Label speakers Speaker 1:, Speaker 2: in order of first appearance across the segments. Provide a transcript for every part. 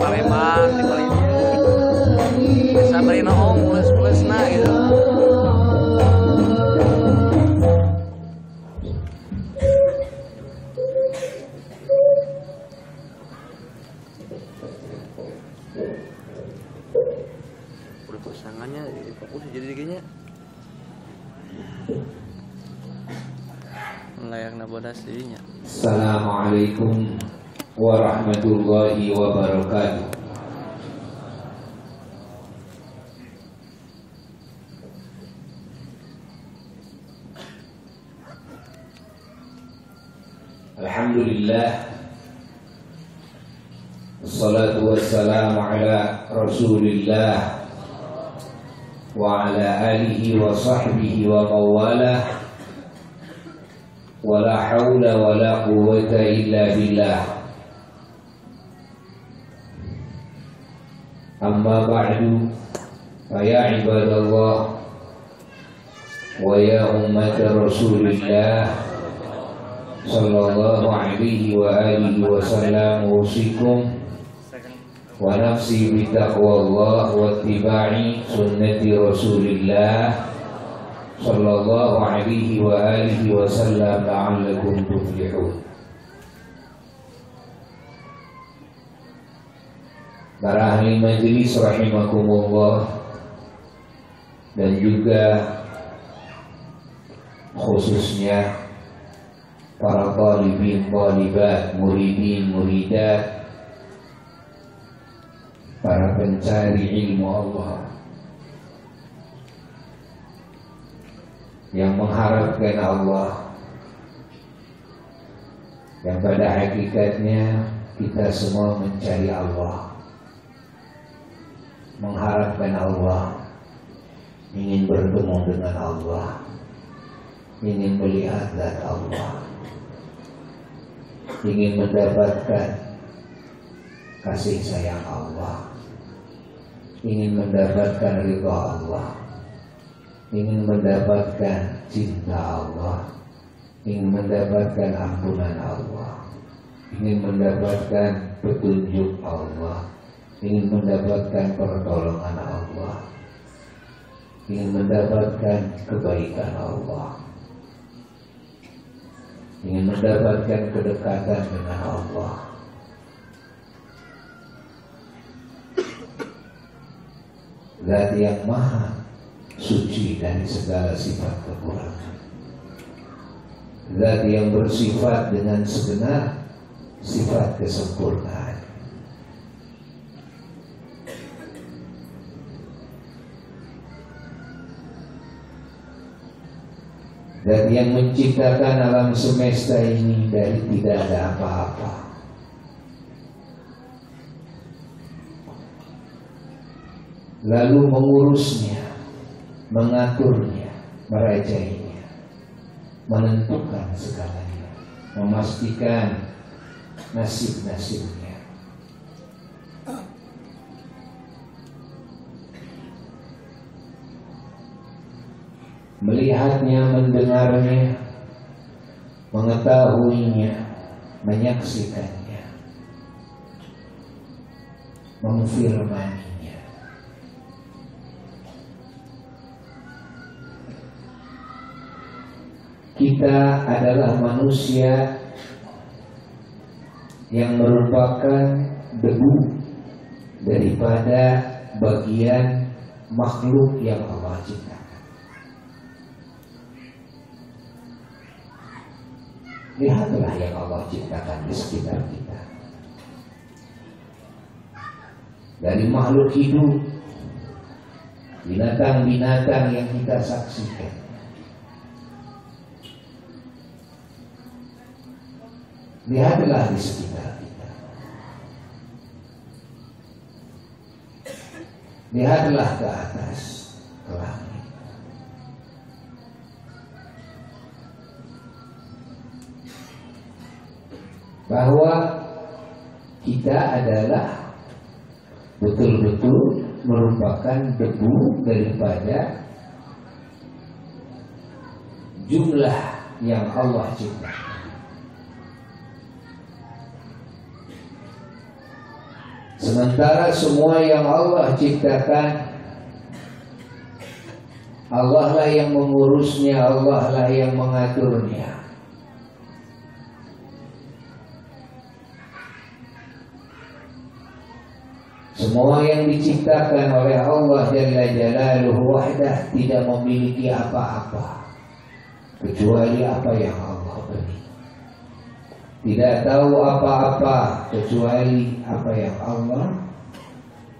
Speaker 1: Palembang di Palembang bisa beri naong mulus nah gitu. Pasangannya fokus jadi kayaknya layak nabodas dirinya.
Speaker 2: Assalamualaikum warahmatullahi wabarakatuh. Alhamdulillah, wassalatu wassalamu ala Rasulillah wa ala alihi wa sahbihi wa mawalah, wa la hawla wa la quwwata illa billah. Amma ba'du, fa ya ibadallah wa ya ummata Rasulillah sallallahu alaihi wa alihi wa sallam, usikum wa nafsi bitaqwallah wa ittiba'i sunnati Rasulillah sallallahu alaihi wa alihi wa sallam la'allakum tuflihun. Para ahli majelis rahimakumullah, dan juga khususnya para talibin, talibat, muridin, muridat, para pencari ilmu Allah yang mengharapkan Allah, yang pada hakikatnya kita semua mencari Allah, mengharapkan Allah, ingin bertemu dengan Allah, ingin melihat zat Allah, ingin mendapatkan kasih sayang Allah, ingin mendapatkan ridha Allah, ingin mendapatkan cinta Allah, ingin mendapatkan ampunan Allah, ingin mendapatkan petunjuk Allah, ingin mendapatkan pertolongan Allah, ingin mendapatkan kebaikan Allah, ingin mendapatkan kedekatan dengan Allah. Zat yang maha suci dari segala sifat kekurangan, zat yang bersifat dengan segenap sifat kesempurnaan, dan yang menciptakan alam semesta ini dari tidak ada apa-apa, lalu mengurusnya, mengaturnya, merajainya, menentukan segalanya, memastikan nasib-nasibnya. Melihatnya, mendengarnya, mengetahuinya, menyaksikannya, memfirmaninya. Kita adalah manusia yang merupakan debu daripada bagian makhluk yang Allah ciptakan. Lihatlah yang Allah ciptakan di sekitar kita. Dari makhluk hidup, binatang-binatang yang kita saksikan, lihatlah di sekitar kita. Lihatlah ke atas, ke langit. Bahwa kita adalah betul-betul merupakan debu daripada jumlah yang Allah ciptakan. Sementara semua yang Allah ciptakan, Allah lah yang mengurusnya, Allah lah yang mengaturnya. Semua yang diciptakan oleh Allah Jalla Jalaluhu wahdah tidak memiliki apa-apa kecuali apa yang Allah beri. Tidak tahu apa-apa kecuali apa yang Allah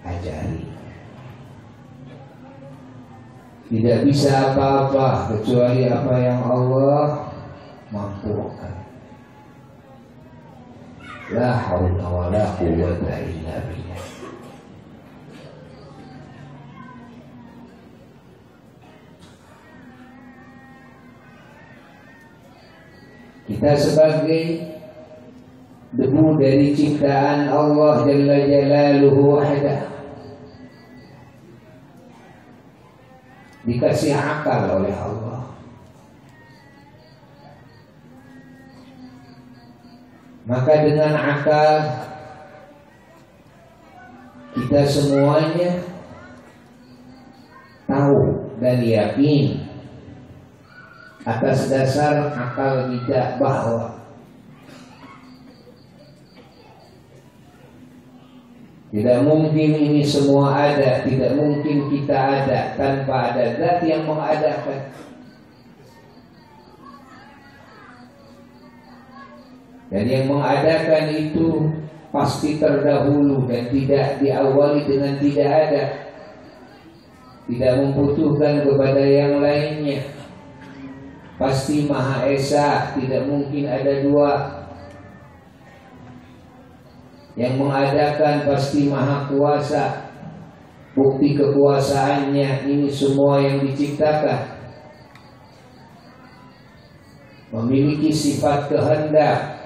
Speaker 2: ajari. Tidak bisa apa-apa kecuali apa yang Allah mampukan. La haula wa la quwwata illa billah. Kita sebagai debu dari ciptaan Allah Jalla Jalaluhu wahdah dikasih akal oleh Allah. Maka dengan akal kita semuanya tahu dan yakin atas dasar akal kita bahwa tidak mungkin ini semua ada, tidak mungkin kita ada tanpa ada zat yang mengadakan. Dan yang mengadakan itu pasti terdahulu dan tidak diawali dengan tidak ada, tidak membutuhkan kepada yang lainnya. Pasti Maha Esa, tidak mungkin ada dua. Yang mengadakan pasti Maha Kuasa. Bukti kekuasaannya ini semua yang diciptakan memiliki sifat kehendak.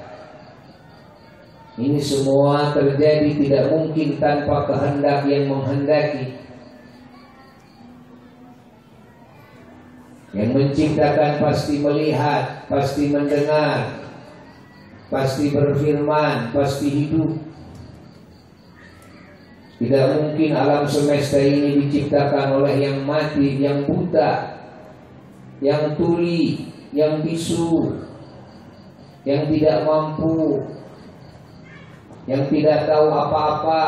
Speaker 2: Ini semua terjadi tidak mungkin tanpa kehendak yang menghendaki. Yang menciptakan pasti melihat, pasti mendengar, pasti berfirman, pasti hidup. Tidak mungkin alam semesta ini diciptakan oleh yang mati, yang buta, yang tuli, yang bisu, yang tidak mampu, yang tidak tahu apa-apa.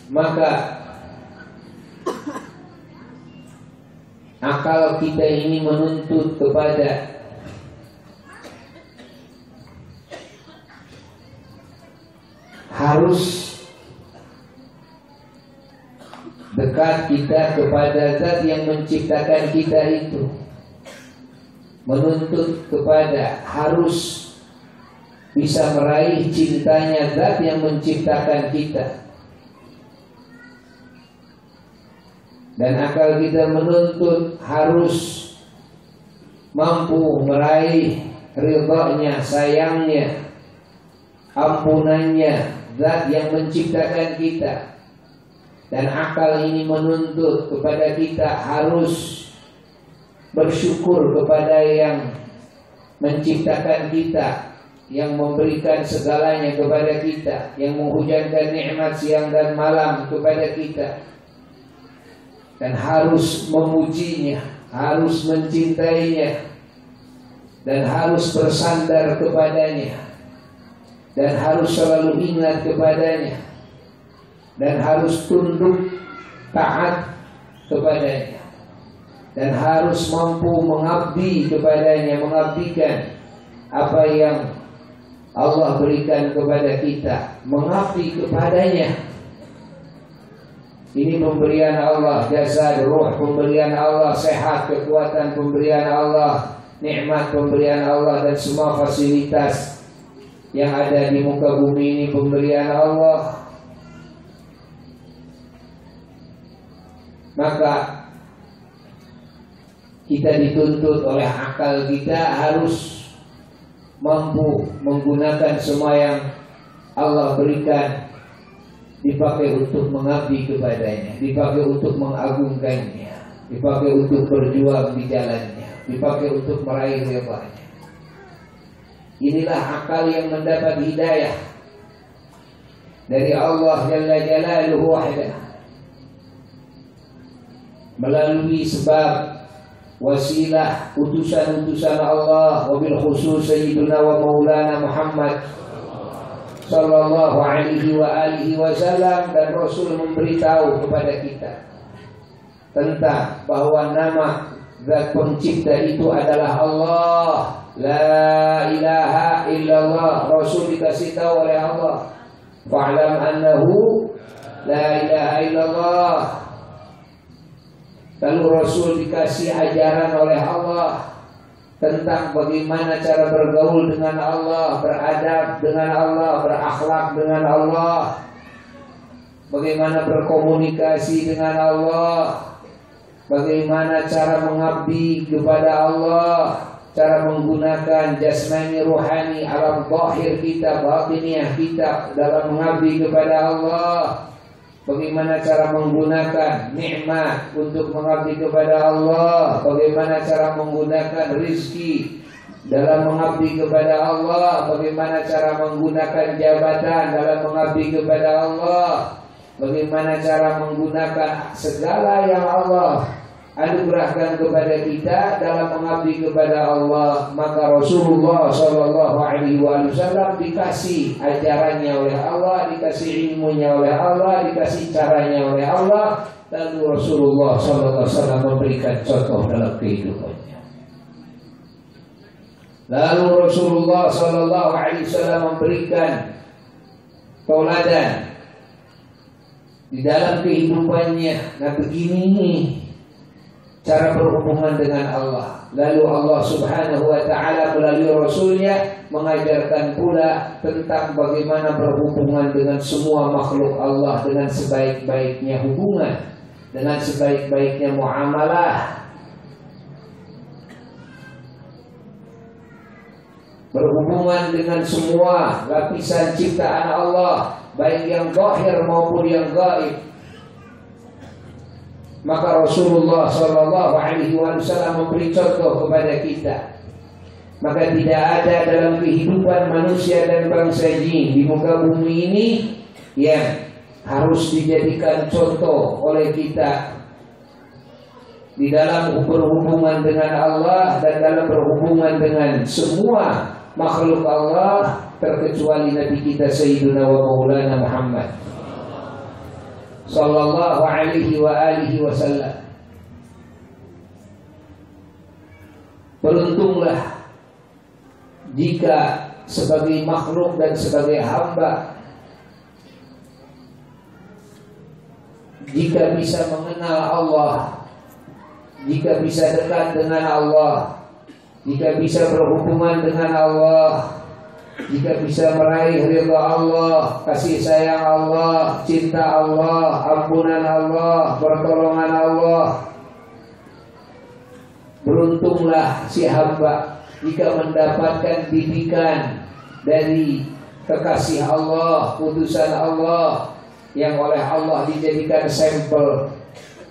Speaker 2: Maka akal kita ini menuntut kepada harus dekat kita kepada zat yang menciptakan kita itu, menuntut kepada harus bisa meraih cintanya zat yang menciptakan kita. Dan akal kita menuntut harus mampu meraih ridha-Nya, sayangnya, ampunannya, zat yang menciptakan kita. Dan akal ini menuntut kepada kita harus bersyukur kepada yang menciptakan kita, yang memberikan segalanya kepada kita, yang menghujankan nikmat siang dan malam kepada kita. Dan harus memujinya, harus mencintainya, dan harus bersandar kepadanya, dan harus selalu ingat kepadanya, dan harus tunduk taat kepadanya, dan harus mampu mengabdi kepadanya, mengabdikan apa yang Allah berikan kepada kita, mengabdi kepadanya. Ini pemberian Allah, jasad, ruh, pemberian Allah, sehat, kekuatan, pemberian Allah, nikmat, pemberian Allah, dan semua fasilitas yang ada di muka bumi ini pemberian Allah. Maka kita dituntut oleh akal kita harus mampu menggunakan semua yang Allah berikan, dipakai untuk mengabdi kepadanya, dipakai untuk mengagungkannya, dipakai untuk berjuang di jalannya, dipakai untuk meraih ridha-Nya. Inilah akal yang mendapat hidayah dari Allah Jalla Jalaluhu wahdah, melalui sebab wasilah utusan-utusan Allah, wabil khusus Sayyiduna wa Maulana Muhammad sallallahu alaihi wa alihi wasallam. Dan Rasul memberitahu kepada kita tentang bahwa nama Zat Pencipta itu adalah Allah, la ilaha illallah. Rasul dikasih tahu oleh Allah, fa'lam annahu la ilaha illallah. Lalu Rasul dikasih ajaran oleh Allah tentang bagaimana cara bergaul dengan Allah, beradab dengan Allah, berakhlak dengan Allah, bagaimana berkomunikasi dengan Allah, bagaimana cara mengabdi kepada Allah, cara menggunakan jasmani rohani, alam zahir kita, batiniah kita dalam mengabdi kepada Allah, bagaimana cara menggunakan nikmat untuk mengabdi kepada Allah, bagaimana cara menggunakan rizki dalam mengabdi kepada Allah, bagaimana cara menggunakan jabatan dalam mengabdi kepada Allah, bagaimana cara menggunakan segala yang Allah anugerahkan kepada kita dalam mengabdi kepada Allah. Maka Rasulullah Shallallahu Alaihi Wasallam dikasih ajarannya oleh Allah, dikasih ilmunya oleh Allah, dikasih caranya oleh Allah. Lalu Rasulullah Shallallahu Alaihi Wasallam memberikan contoh dalam kehidupannya. Lalu Rasulullah Shallallahu Alaihi Wasallam memberikan tauladan di dalam kehidupannya. Nah, begini nih cara berhubungan dengan Allah. Lalu Allah Subhanahu wa ta'ala melalui Rasulnya mengajarkan pula tentang bagaimana berhubungan dengan semua makhluk Allah dengan sebaik-baiknya hubungan, dengan sebaik-baiknya muamalah. Berhubungan dengan semua lapisan ciptaan Allah, baik yang zahir maupun yang gaib. Maka Rasulullah Shallallahu Alaihi Wasallam memberi contoh kepada kita. Maka tidak ada dalam kehidupan manusia dan bangsa jin di muka bumi ini yang harus dijadikan contoh oleh kita di dalam berhubungan dengan Allah dan dalam berhubungan dengan semua makhluk Allah, terkecuali Nabi kita Sayyiduna wa Maulana Muhammad sallallahu alaihi wa alihi wasallam. Beruntunglah jika sebagai makhluk dan sebagai hamba, jika bisa mengenal Allah, jika bisa dekat dengan Allah, jika bisa berhubungan dengan Allah, jika bisa meraih ridha Allah, kasih sayang Allah, cinta Allah, ampunan Allah, pertolongan Allah. Beruntunglah si hamba jika mendapatkan didikan dari kekasih Allah, utusan Allah, yang oleh Allah dijadikan sampel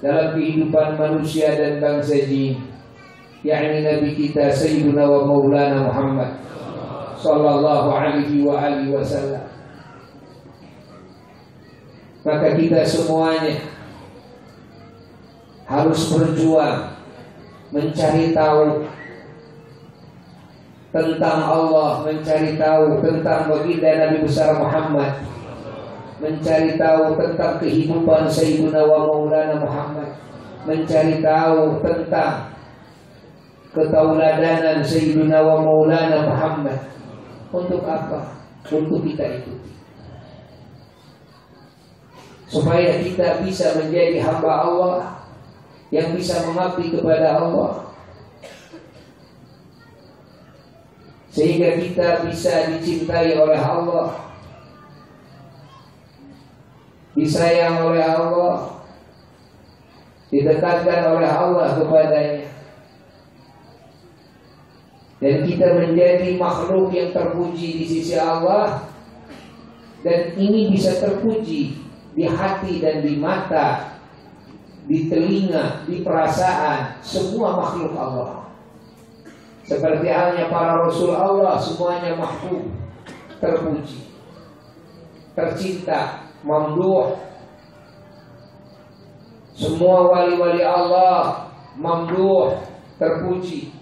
Speaker 2: dalam kehidupan manusia dan bangsa jin, yakni Nabi kita Sayyiduna wa Maulana Muhammad sallallahu alaihi wa alihi wasallam. Maka kita semuanya harus berjuang mencari tahu tentang Allah, mencari tahu tentang baginda Nabi besar Muhammad, mencari tahu tentang kehidupan Sayyiduna wa Maulana Muhammad, mencari tahu tentang ketauladanan Sayyiduna wa Maulana Muhammad. Untuk apa? Untuk kita ikuti, supaya kita bisa menjadi hamba Allah yang bisa mengabdi kepada Allah, sehingga kita bisa dicintai oleh Allah, disayang oleh Allah, didekatkan oleh Allah kepadanya, dan kita menjadi makhluk yang terpuji di sisi Allah. Dan ini bisa terpuji di hati dan di mata, di telinga, di perasaan semua makhluk Allah. Seperti halnya para Rasul Allah, semuanya mahbub, terpuji, tercinta, mamduh. Semua wali-wali Allah mamduh, terpuji,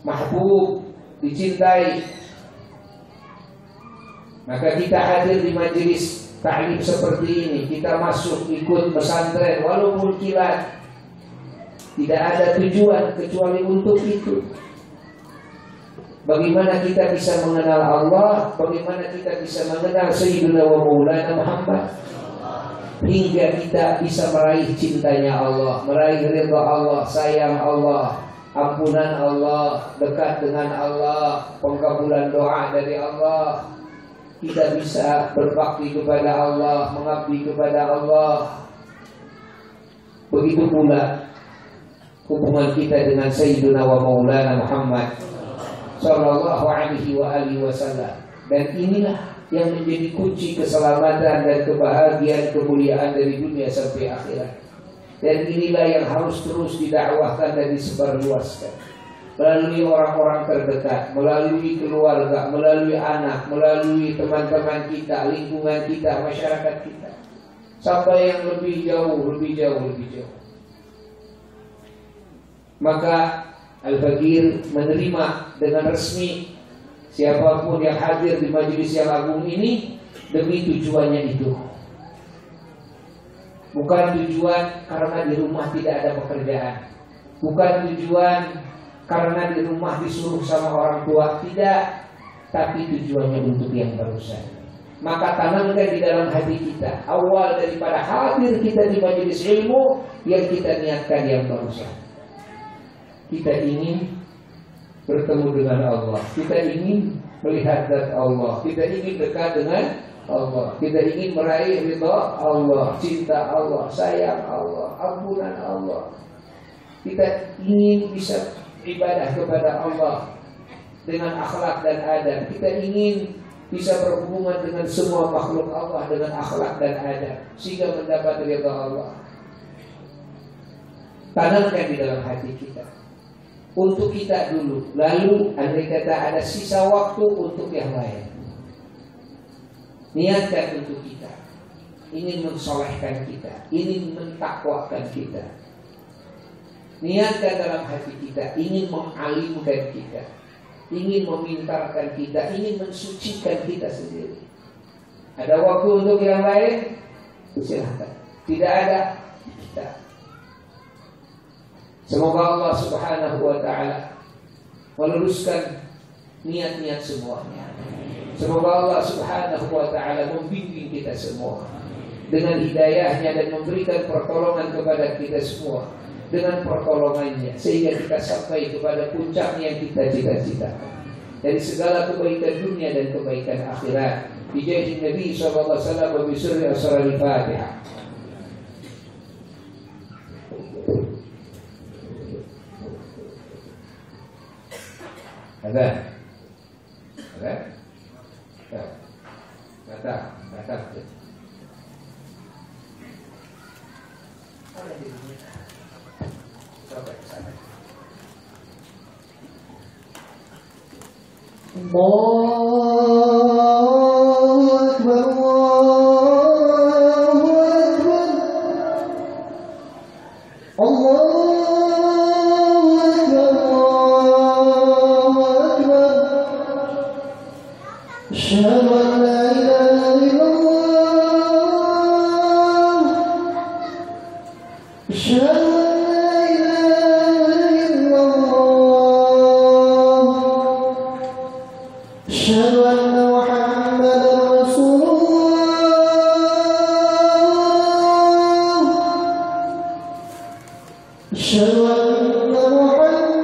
Speaker 2: mahbub, dicintai. Maka kita hadir di majelis ta'lim seperti ini, kita masuk ikut pesantren walaupun kilat, tidak ada tujuan kecuali untuk itu. Bagaimana kita bisa mengenal Allah, bagaimana kita bisa mengenal Sayyidina wa Maulana Muhammad, hingga kita bisa meraih cintanya Allah, meraih ridha Allah, sayang Allah, ampunan Allah, dekat dengan Allah, pengkabulan doa dari Allah. Kita bisa berbakti kepada Allah, mengabdi kepada Allah. Begitu pula hubungan kita dengan Sayyidina wa Maulana Muhammad sallallahu alaihi wa alihi wasallam. Dan inilah yang menjadi kunci keselamatan dan kebahagiaan, kemuliaan dari dunia sampai akhirat. Dan inilah yang harus terus didakwahkan dan disebarluaskan melalui orang-orang terdekat, melalui keluarga, melalui anak, melalui teman-teman kita, lingkungan kita, masyarakat kita, sampai yang lebih jauh, lebih jauh, lebih jauh. Maka Al-Fakir menerima dengan resmi siapapun yang hadir di majelis yang agung ini demi tujuannya itu. Bukan tujuan karena di rumah tidak ada pekerjaan, bukan tujuan karena di rumah disuruh sama orang tua, tidak, tapi tujuannya untuk yang barusan. Maka tanamkan di dalam hati kita, awal daripada hadir kita di majelis ilmu, yang kita niatkan yang barusan. Kita ingin bertemu dengan Allah, kita ingin melihat zat Allah, kita ingin dekat dengan Allah, kita ingin meraih ridha Allah, cinta Allah, sayang Allah, ampunan Allah. Kita ingin bisa ibadah kepada Allah dengan akhlak dan adab. Kita ingin bisa berhubungan dengan semua makhluk Allah dengan akhlak dan adab, sehingga mendapat ridha Allah. Tanamkan di dalam hati kita untuk kita dulu, lalu andai kata ada sisa waktu untuk yang lain. Niatkan untuk kita, ingin mensolehkan kita, ingin mentakwakan kita. Niatkan dalam hati kita, ingin mengalimkan kita, ingin memintarkan kita, ingin mensucikan kita sendiri. Ada waktu untuk yang lain, silahkan. Tidak ada, kita. Semoga Allah Subhanahu wa ta'ala meluruskan niat-niat semuanya. Semoga Allah Subhanahu wa ta'ala membimbing kita semua dengan hidayahnya dan memberikan pertolongan kepada kita semua dengan pertolongannya, sehingga kita sampai kepada puncaknya yang kita cita-citakan dari segala kebaikan dunia dan kebaikan akhirat. Bijahil Nabi sallallahu alaihi wasallam wa bisurri asrarul Fatihah. Ada? Datang. Ada di sini. Coba ke sana. Allahu Akbar, Allahu Akbar, Allahu Akbar, Allahu Akbar. Asyhadu an la ilaha illallah, asyhadu أشهد أن محمدا رسول الله، أشهد أن محمدا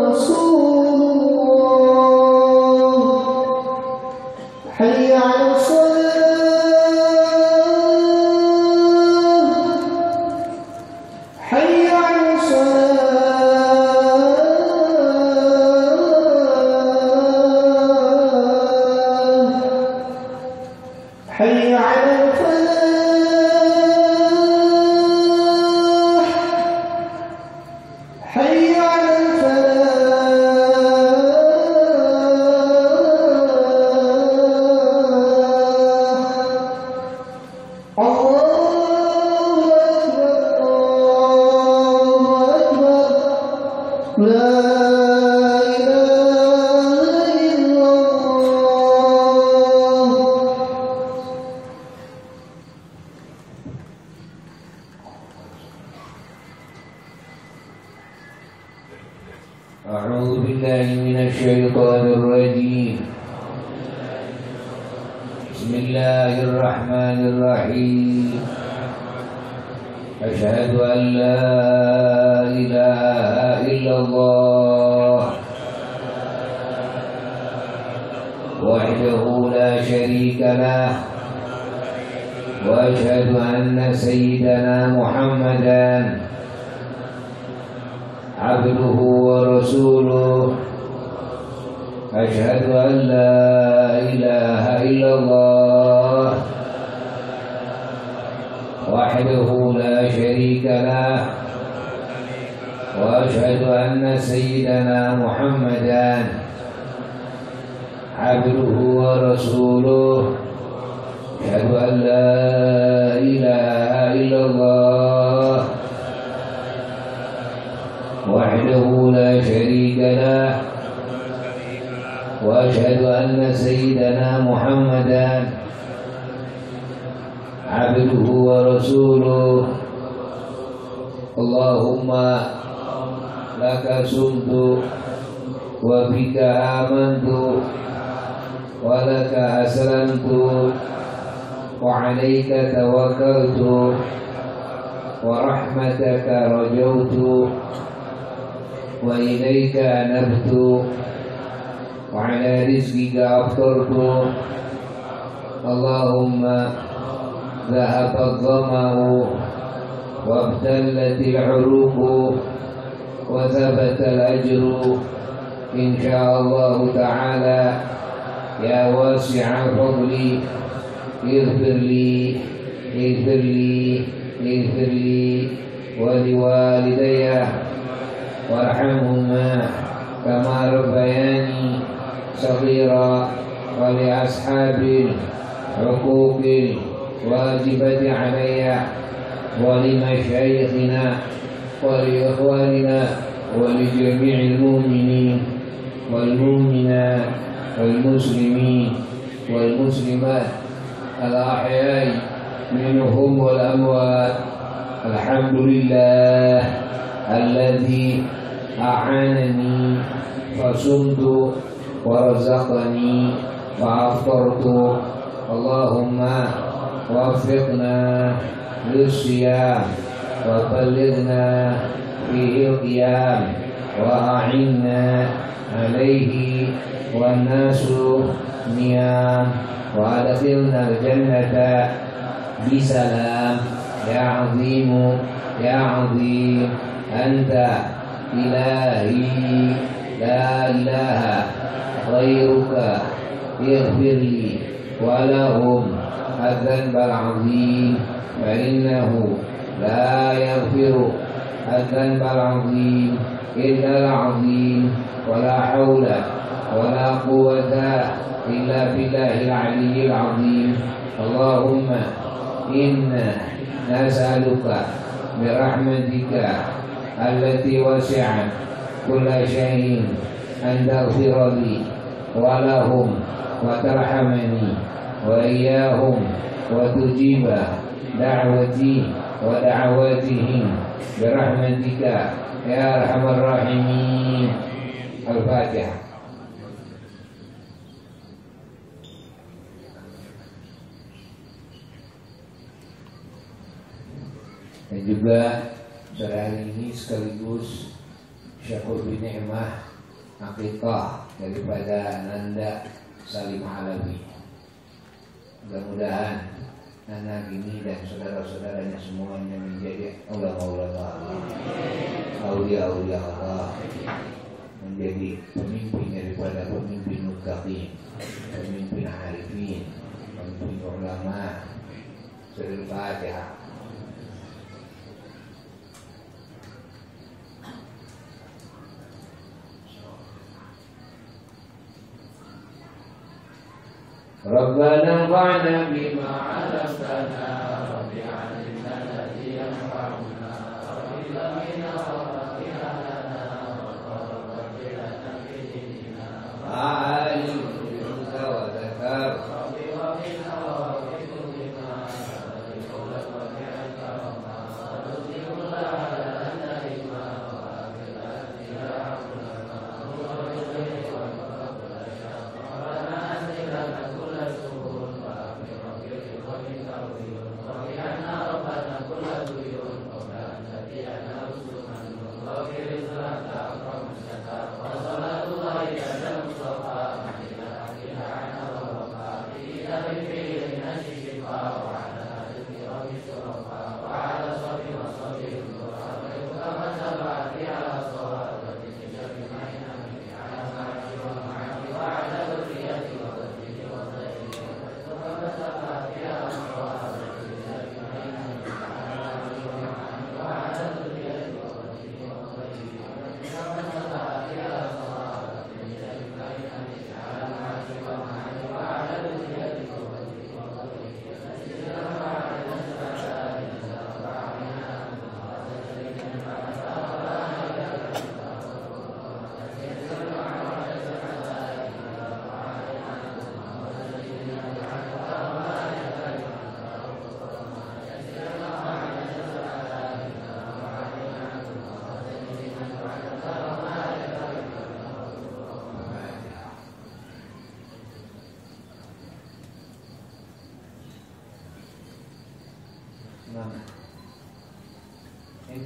Speaker 2: رسول الله. أعوذ بالله من الشيطان الرجيم. بسم الله الرحمن الرحيم. أشهد أن لا إله إلا الله وحده لا شريك له، وأشهد أن سيدنا محمدا عبده ورسوله. أشهد أن لا إله إلا الله وحده لا شريك له، وأشهد أن سيدنا محمدا عبده ورسوله. أشهد أن لا إله إلا الله وحده لا شريك له، وأشهد أن سيدنا محمدا عبده ورسوله. اللهم لك صمت وبك آمنت ولك أسلمت وعليك توكلت ورحمتك رجوت وإليك أنبت وعلى رزقك أفطرت. اللهم ذهب الظمأ وابتلت العروق وثبت الأجر إن شاء الله تعالى. يا واسع الفضل اغفر لي اغفر لي اغفر لي ولوالدي وارحمهما كما ربياني صغيرا، ولأصحاب الحقوق الواجبة علي ولمشايخنا ولإخواننا ولجميع المؤمنين والمؤمنات والمسلمين والمسلمات الأحياء منهم والأموات. الحمد لله الذي أعانني فصمت ورزقني فأفطرت. اللهم وفقنا للصيام وبلغنا فيه القيام وأعنا عليه والناس نيام، وأدخلنا الجنة بسلام. يا عظيم يا عظيم أنت إلهي لا إله غيرك، اغفر لي ولهم الذنب العظيم، فإنه لا يغفر الذنب العظيم إلا العظيم، ولا حول ولا قوة إلا بالله العلي العظيم. اللهم إنا نسألك برحمتك التي وسعت كل شيء أن تغفر لي ولهم وترحمني وإياهم وتجيب دعوتي ودعواتهم برحمتك يا أرحم الراحمين. الفاتحة. Dan juga sore hari ini sekaligus syukur binikmah akikah daripada Nanda Salim Alawi. Mudah-mudahan anak ini dan saudara-saudaranya semuanya menjadi ulama-ulama Allah, aulia-aulia Allah, menjadi pemimpin daripada pemimpin muttaqin, pemimpin arifin, pemimpin ulama. Surah Al-Fatihah. Rabbana anfa'na bima 'allamtana wa bi'ilmina alladhi yanfa'una wa ilmina wa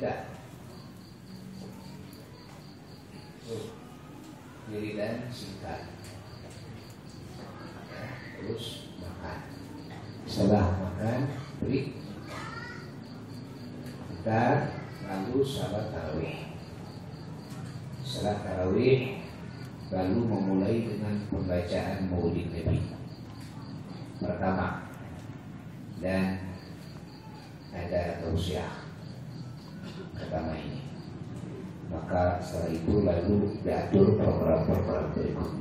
Speaker 2: tidak. Wiridan singkat. Ya, terus makan. Setelah makan, break. Kita lalu salat tarawih. Setelah tarawih, lalu memulai dengan pembacaan Maulid Nabi pertama, dan ada tausiah pertama ini. Maka setelah itu lalu diatur program-program berikutnya.